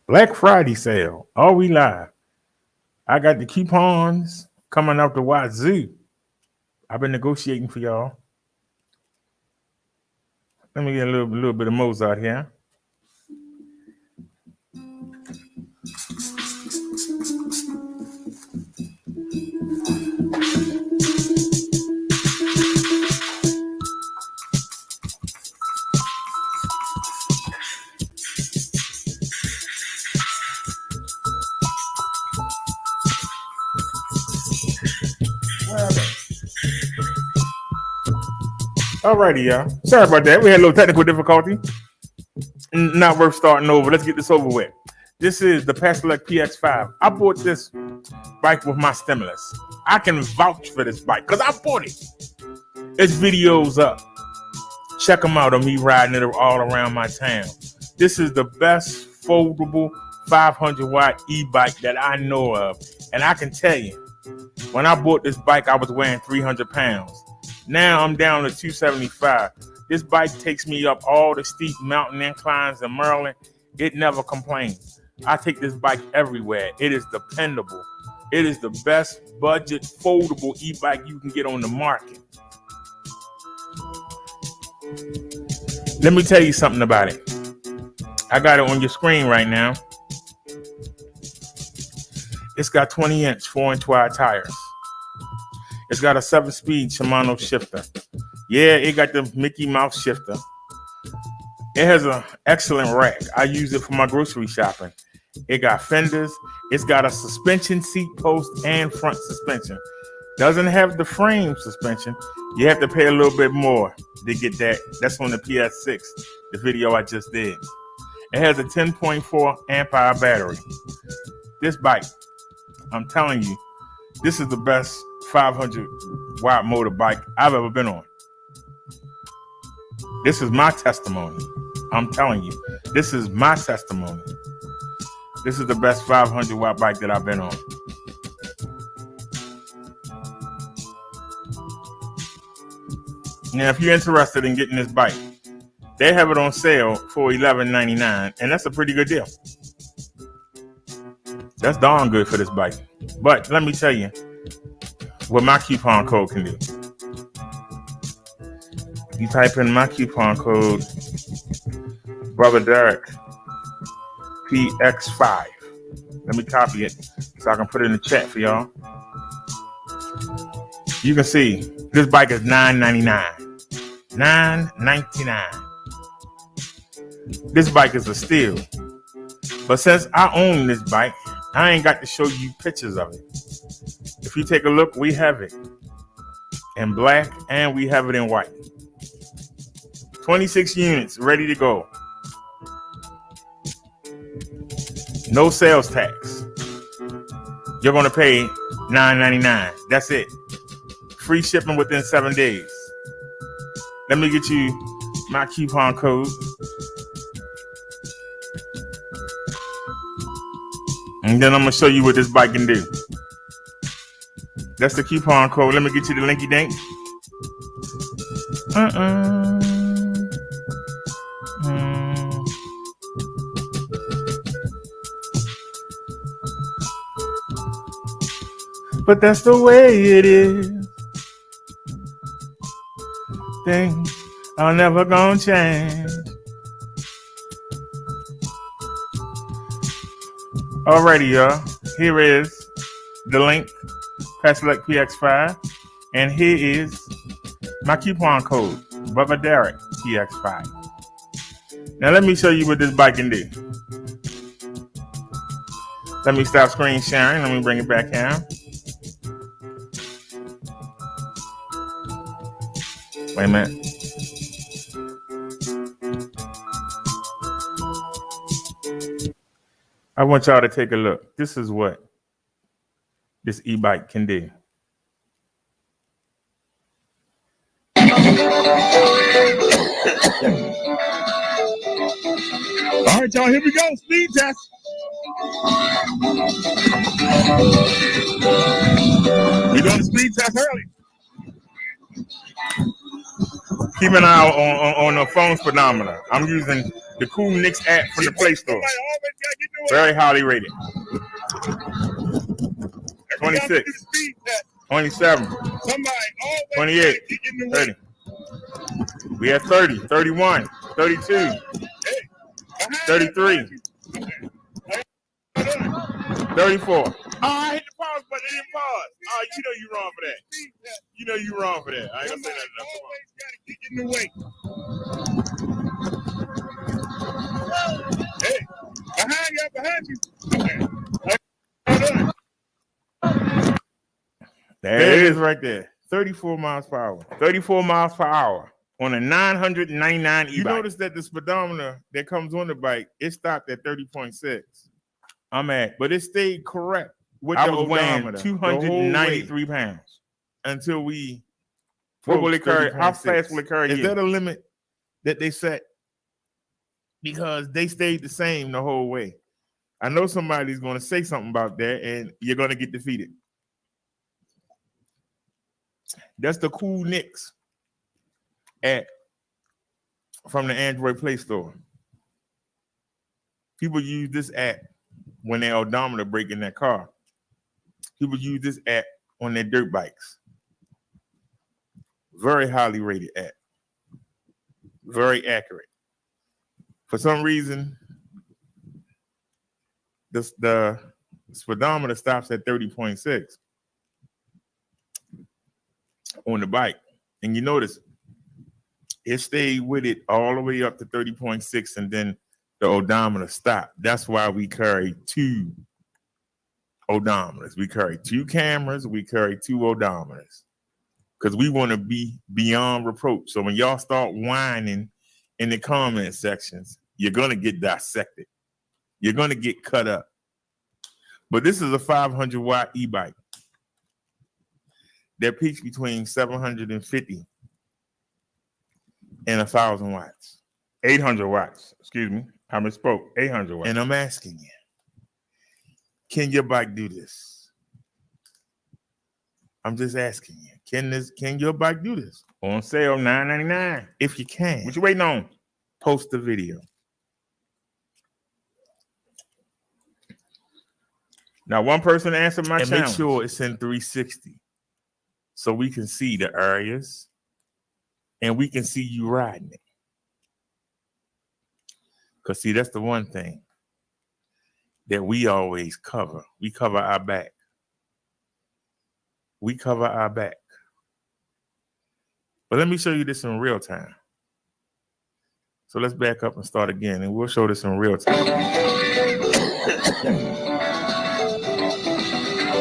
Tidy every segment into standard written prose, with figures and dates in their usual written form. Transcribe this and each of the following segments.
Black Friday sale. Are we live? I got the coupons coming out the wazoo. I've been negotiating for y'all. Let me get a little bit of Mozart here. Alrighty, y'all. Sorry about that. We had a little technical difficulty. Not worth starting over. Let's get this over with. This is the Paselec PX5. I bought this bike with my stimulus. I can vouch for this bike because I bought it. Its videos up. Check them out of me riding it all around my town. This is the best foldable 500 watt e-bike that I know of. And I can tell you, when I bought this bike, I was weighing 300 pounds. Now I'm down to 275. This bike takes me up all the steep mountain inclines in Maryland. It never complains. I take this bike everywhere. It is dependable. It is the best budget foldable e-bike you can get on the market. Let me tell you something about it. I got it on your screen right now. It's got 20-inch 4-inch wide tires. It's got a 7-speed Shimano shifter. Yeah, it got the Mickey Mouse shifter. It has an excellent rack. I use it for my grocery shopping. It got fenders. It's got a suspension seat post and front suspension. Doesn't have the frame suspension. You have to pay a little bit more to get that. That's on the PS6, the video I just did. It has a 10.4 amp hour battery. This bike, I'm telling you, this is the best 500 watt motorbike I've ever been on. This is my testimony. I'm telling you, this is my testimony. This is the best 500 watt bike that I've been on. Now, if you're interested in getting this bike, they have it on sale for $11.99, and that's a pretty good deal. That's darn good for this bike. But let me tell you what my coupon code can do. You type in my coupon code, Brother Derek, PX5. Let me copy it so I can put it in the chat for y'all. You can see this bike is $9.99. $9.99. This bike is a steal. But since I own this bike, I ain't got to show you pictures of it. If you take a look, we have it in black and we have it in white. 26 units ready to go. No sales tax. You're going to pay $9.99. That's it. Free shipping within 7 days. Let me get you my coupon code. And then I'm going to show you what this bike can do. That's the coupon code. Let me get you the linky dink. But that's the way it is. Things are never gonna change. Alrighty, y'all. Here is the link, Paselec PX5, and here is my coupon code, Brother Derek PX5. Now let me show you what this bike can do. Let me stop screen sharing. Let me bring it back down. Wait a minute. I want y'all to take a look. This is what this e-bike can do. All right, y'all, here we go. Speed test. We're doing the speed test early. Keep an eye on the phone speedometer. I'm using the Cool Nix app from the Play Store. Very highly rated. 26, 27, 28, 30. We have 30, 31, 32, 33, 34. Oh, I hit the pause button. It didn't pause. Oh, you know you wrong for that. You know you wrong for that. I ain't gonna say nothing else. Hey, behind you. Okay. There it is right there. 34 miles per hour. 34 miles per hour on a 999 e-bike. You notice that the speedometer that comes on the bike, it stopped at 30.6. But it stayed correct with the odometer. 293 pounds until we. What will it carry? How fast will it carry? Is that a limit that they set? Because they stayed the same the whole way. I know somebody's going to say something about that, and you're going to get defeated. That's the Cool Nix app from the Android Play Store. People use this app when their odometer break in their car. People use this app on their dirt bikes. Very highly rated app. Very accurate. For some reason, the speedometer stops at 30.6 on the bike. And you notice it stayed with it all the way up to 30.6, and then the odometer stopped. That's why we carry two odometers. We carry two cameras. We carry two odometers because we want to be beyond reproach. So when y'all start whining in the comment sections, you're going to get dissected. You're going to get cut up. But this is a 500-watt e-bike that peaks between 750 and 1,000 watts. 800 watts, excuse me. I misspoke, 800 watts. And I'm asking you, can your bike do this? I'm just asking you, can your bike do this? On sale, $9.99. If you can. What you waiting on? Post the video. Now, one person answered my challenge. Make sure it's in 360 so we can see the areas and we can see you riding it. Because, see, that's the one thing that we always cover. We cover our back. We cover our back. But let me show you this in real time. So let's back up and start again, and we'll show this in real time.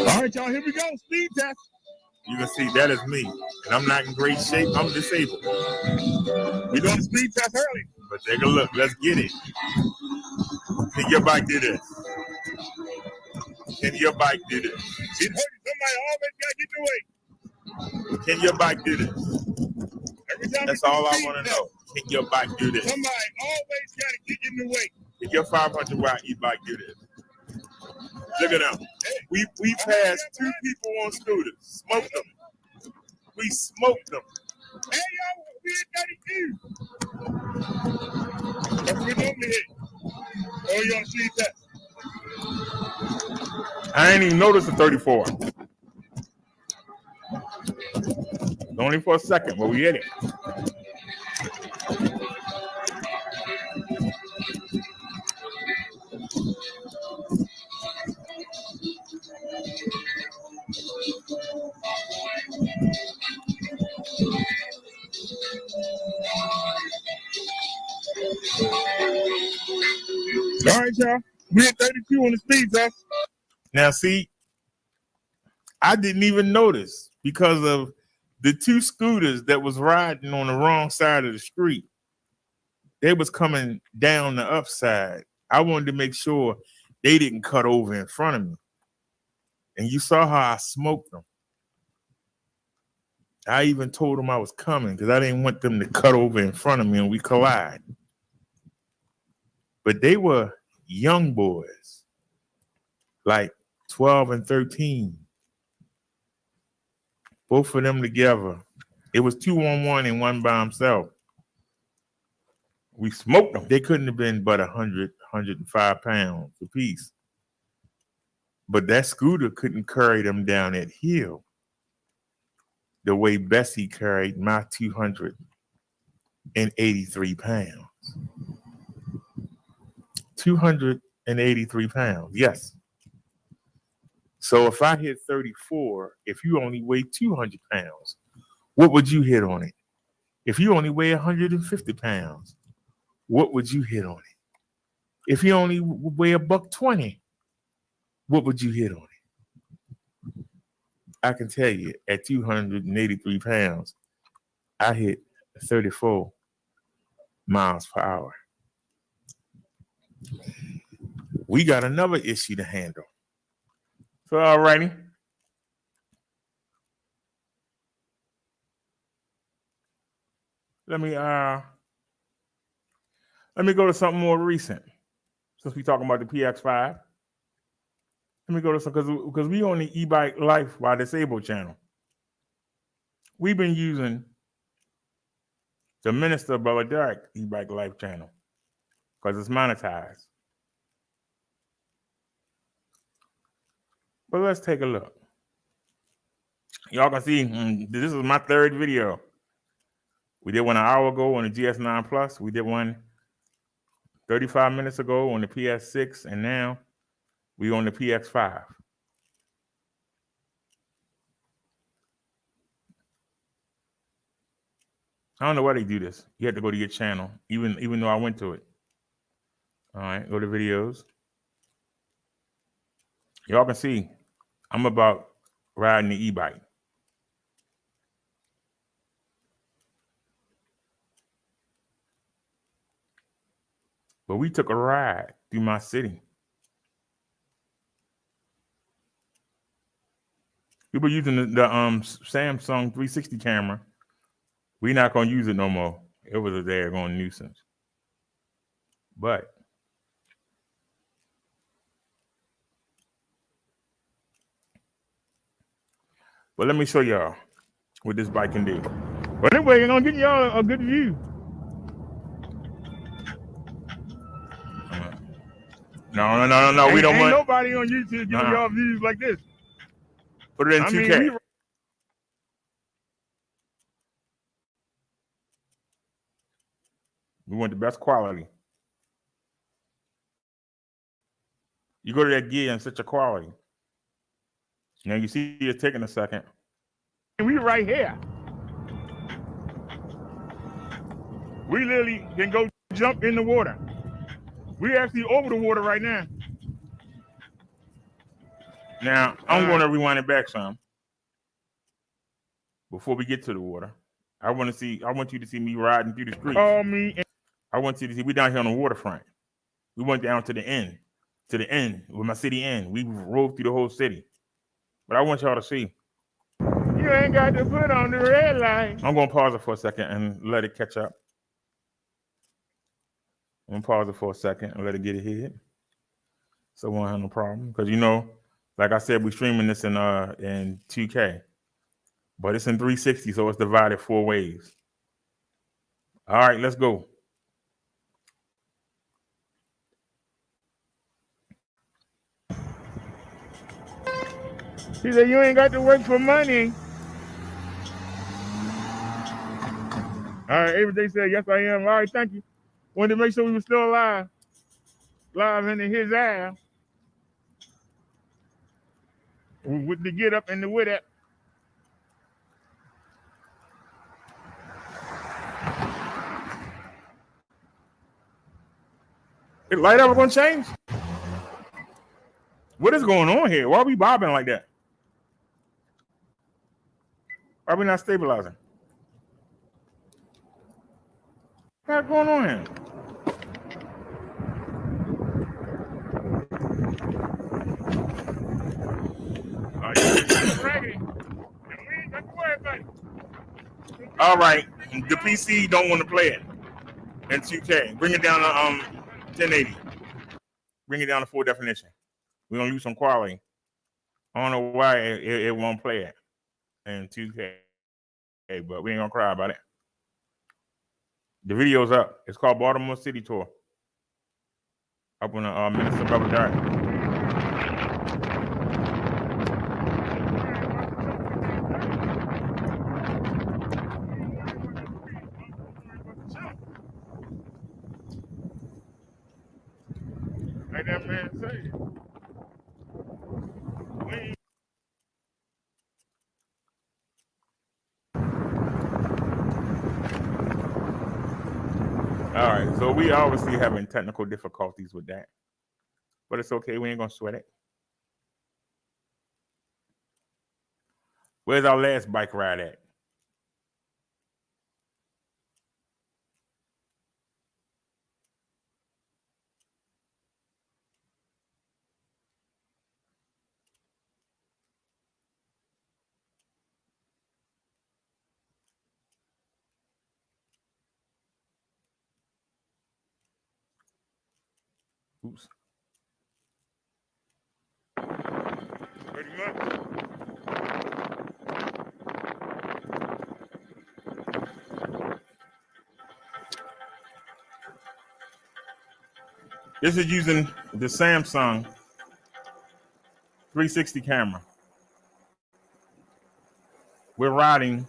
All right, y'all, here we go. Speed test. You can see that is me, and I'm not in great shape. I'm disabled. We're doing the speed test early. But take a look. Let's get it. Can your bike do this? Can your bike do this? Somebody always got to get in the way. Can your bike do this? That's all I want to know. Can your bike do this? Somebody always got to get in the way. Can your 500-watt e-bike do this? Look at them. We passed two people on scooters. Smoked them. We smoked them. Hey, y'all, we at 32. That's what we normally hit. Oh, you on the speed test? I ain't even noticed the 34. Only for a second, but we hit it. All right, y'all. We at 32 on the speed test. Now, see, I didn't even notice because of the two scooters that was riding on the wrong side of the street. They was coming down the upside. I wanted to make sure they didn't cut over in front of me. And you saw how I smoked them. I even told them I was coming because I didn't want them to cut over in front of me and we collide. But they were young boys, like 12 and 13. Both of them together It was 2 on 1 and 1 by himself. We smoked them. They couldn't have been but 100, 105 pounds apiece. But that scooter couldn't carry them down that hill the way Bessie carried my 283 pounds. 283 pounds, yes. So if I hit 34, if you only weigh 200 pounds, what would you hit on it? If you only weigh 150 pounds, what would you hit on it? If you only weigh $120, what would you hit on it? I can tell you, at 283 pounds, I hit 34 miles per hour. We got another issue to handle. So, all righty. Let me go to something more recent. Since we talking about the PX5, let me go to some because we on the Ebike Life by Disabled channel. We've been using the Minister Brother Derek Ebike Life channel because it's monetized. But let's take a look. Y'all can see this is my third video. We did one an hour ago on the GS9 Plus. We did one 35 minutes ago on the PS6, and now we on the PX5. I don't know why they do this. You have to go to your channel, even though I went to it. All right, go to videos. Y'all can see I'm about riding the e-bike. But we took a ride through my city. We were using the Samsung 360 camera. We're not going to use it no more. It was a daggone nuisance. But let me show y'all what this bike can do. But anyway, you're going to get y'all a good view. No. We don't want nobody on YouTube giving y'all views like this. Put it in 2K. We want the best quality. You go to that gear and set your quality. Now you see it's taking a second. And we right here. We literally can go jump in the water. We're actually over the water right now. Now, I'm going to rewind it back some. Before we get to the water, I want you to see me riding through the streets. I want you to see we down here on the waterfront. We went down to the end with my city end. We rode through the whole city. But I want y'all to see. You ain't got to put on the red light. I'm going to pause it for a second and let it catch up. I'm going to pause it for a second and let it get ahead. So we won't have no problem. Because, like I said, we're streaming this in 2K. But it's in 360, so it's divided 4 ways. All right, let's go. He said, you ain't got to work for money. All right, everybody said, yes, I am. All right, thank you. Wanted to make sure we were still alive. Live into his ass. With the get up and the with it. Is light ever gonna change? What is going on here? Why are we bobbing like that? Why are we not stabilizing? What's going on here? All right, the PC don't want to play it in 2K. Bring it down to 1080. Bring it down to full definition. We're gonna lose some quality. I don't know why it won't play it in 2K. Hey, but we ain't gonna cry about it. The video's up. It's called Baltimore City Tour. Up on the Minister Public Drive. Like that man say. All right, so we obviously having technical difficulties with that, but it's okay. We ain't gonna sweat it. Where's our last bike ride at? Oops. Pretty much. This is using the Samsung 360 camera. We're riding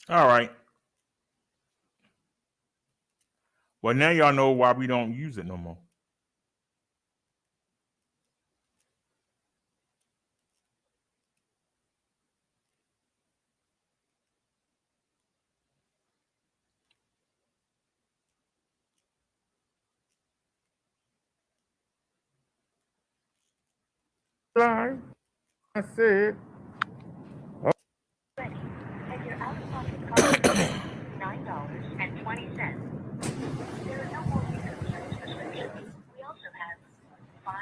all right. Well, now y'all know why we don't use it no more. I said. And your out-of-pocket cost $9.20. There are no more reconcerns prescriptions. We also have 5.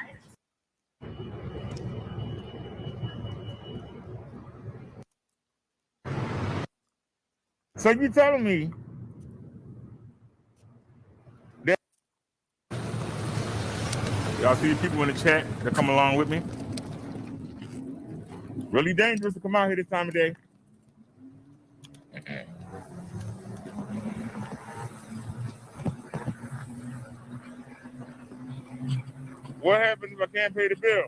So you telling me that y'all see the people in the chat that come along with me? Really dangerous to come out here this time of day. What happens if I can't pay the bill?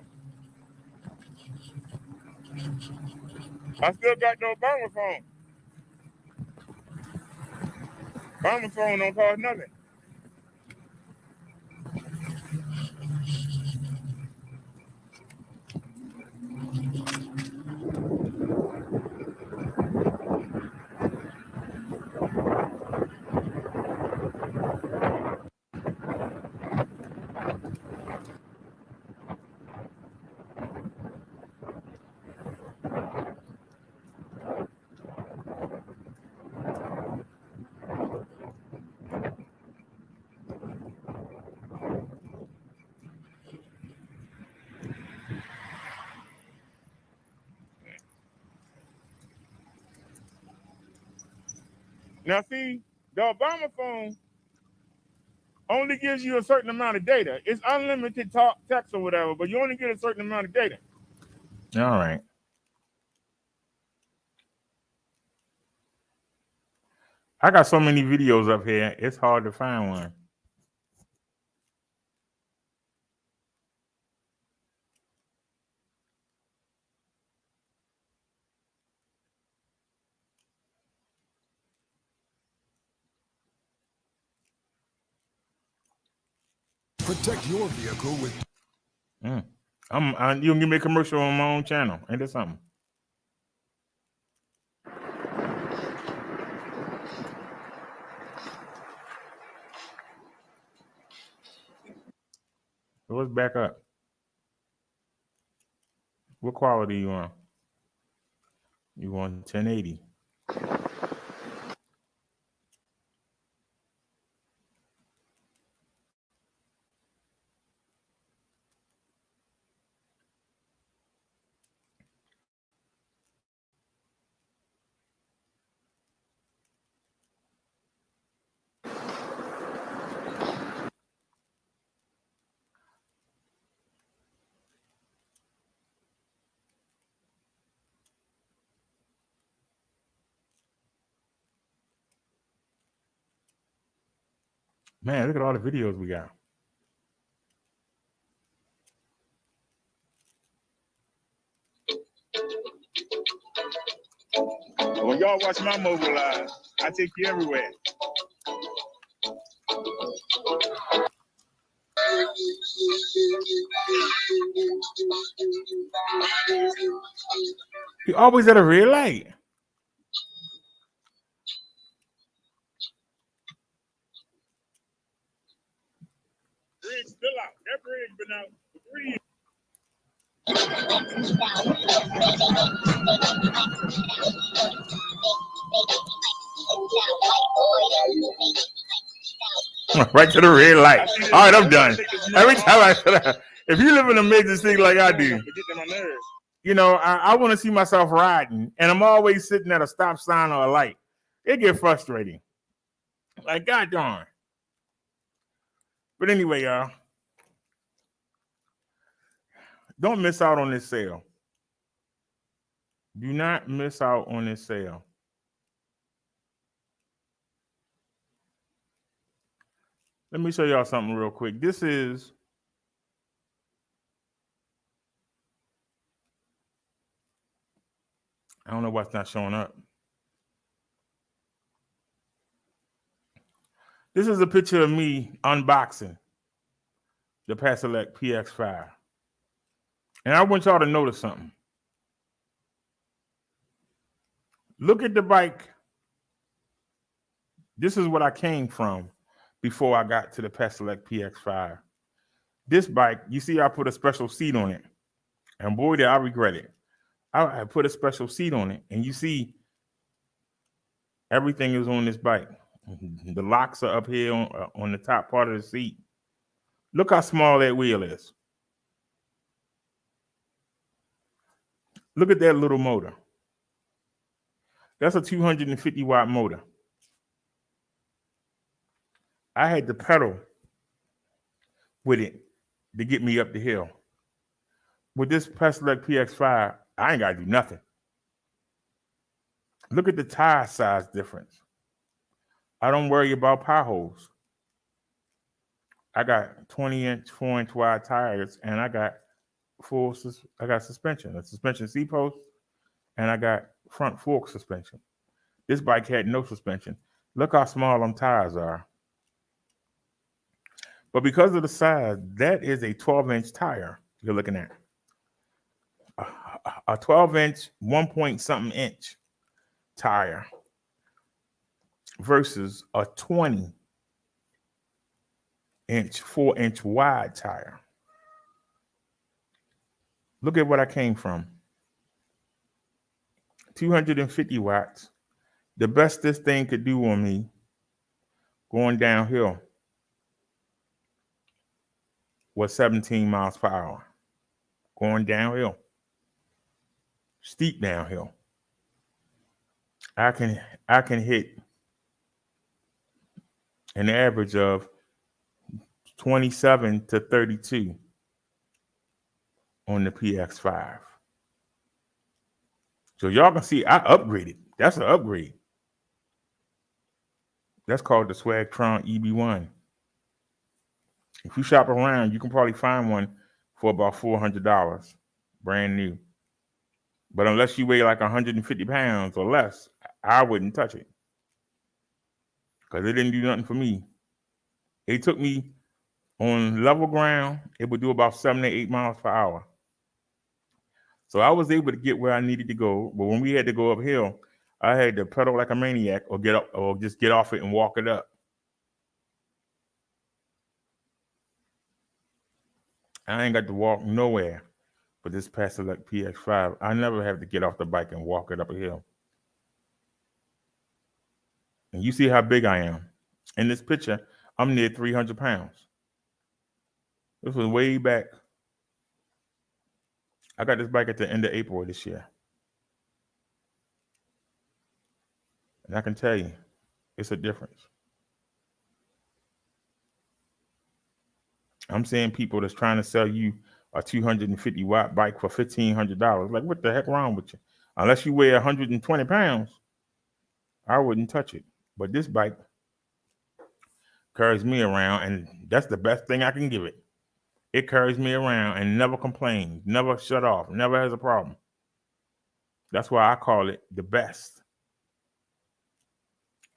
I still got no Obama phone. Obama phone don't cost nothing. Now see, the Obama phone only gives you a certain amount of data. It's unlimited talk, text, or whatever, but you only get a certain amount of data. All right. I got so many videos up here, it's hard to find one. Protect your vehicle with. You can give me a commercial on my own channel. Ain't that something? So let's back up. What quality you on? You want 1080? Man, look at all the videos we got. When y'all watch my mobile live, I take you everywhere. You always at a red light. Bridge still out. That bridge been out for 3 years. Right to the red light. All right, I'm done. Every time I if you live in a major city like I do, you know, I want to see myself riding, and I'm always sitting at a stop sign or a light. It get frustrating. Like, God darn. But anyway, y'all, don't miss out on this sale. Do not miss out on this sale. Let me show y'all something real quick. This is I don't know why it's not showing up. This is a picture of me unboxing the Paselec PX5. And I want y'all to notice something. Look at the bike. This is what I came from before I got to the Paselec PX5. This bike, you see I put a special seat on it. And boy, did I regret it. I put a special seat on it. And you see everything is on this bike. The locks are up here on the top part of the seat. Look how small that wheel is. Look at that little motor. That's a 250 watt motor. I had to pedal with it to get me up the hill. With this Paselec PX5, I ain't got to do nothing. Look at the tire size difference. I don't worry about potholes. I got 20-inch, 4-inch wide tires, and I got suspension, a suspension C-post, and I got front fork suspension. This bike had no suspension. Look how small them tires are. But because of the size, that is a 12-inch tire you're looking at. A 12-inch, 1-point-something inch tire versus a 20-inch, 4-inch wide tire. Look at what I came from. 250 watts. The best this thing could do on me going downhill was 17 miles per hour. Going downhill. Steep downhill. I can hit an average of 27 to 32 on the PX5. So y'all can see I upgraded. That's an upgrade. That's called the Swagtron EB1. If you shop around, you can probably find one for about $400, brand new. But unless you weigh like 150 pounds or less, I wouldn't touch it. Because it didn't do nothing for me. It took me on level ground, it would do about 7 to 8 miles per hour. So I was able to get where I needed to go. But when we had to go uphill, I had to pedal like a maniac or get up or just get off it and walk it up. I ain't got to walk nowhere for this Paselec PX5. I never have to get off the bike and walk it up a hill. And you see how big I am. In this picture, I'm near 300 pounds. This was way back. I got this bike at the end of April this year. And I can tell you, it's a difference. I'm seeing people that's trying to sell you a 250 watt bike for $1,500. Like, what the heck wrong with you? Unless you weigh 120 pounds, I wouldn't touch it. But this bike carries me around, and that's the best thing I can give it. It carries me around and never complains, never shut off, never has a problem. That's why I call it the best.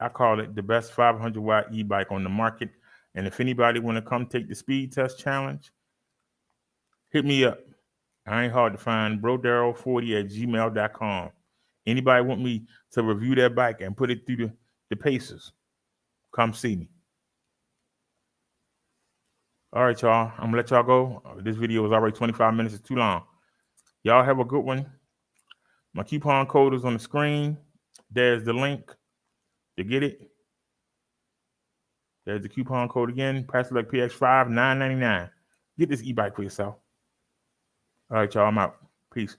I call it the best 500 watt e-bike on the market. And if anybody want to come take the speed test challenge, hit me up. I ain't hard to find. brodaro40@gmail.com. Anybody want me to review their bike and put it through the paces, come see me. All right, y'all. I'm gonna let y'all go. This video was already 25 minutes. It's too long. Y'all have a good one. My coupon code is on the screen. There's the link to get it. There's the coupon code again. Paselec PX5, $9.99. Get this e-bike for yourself. All right, y'all. I'm out. Peace.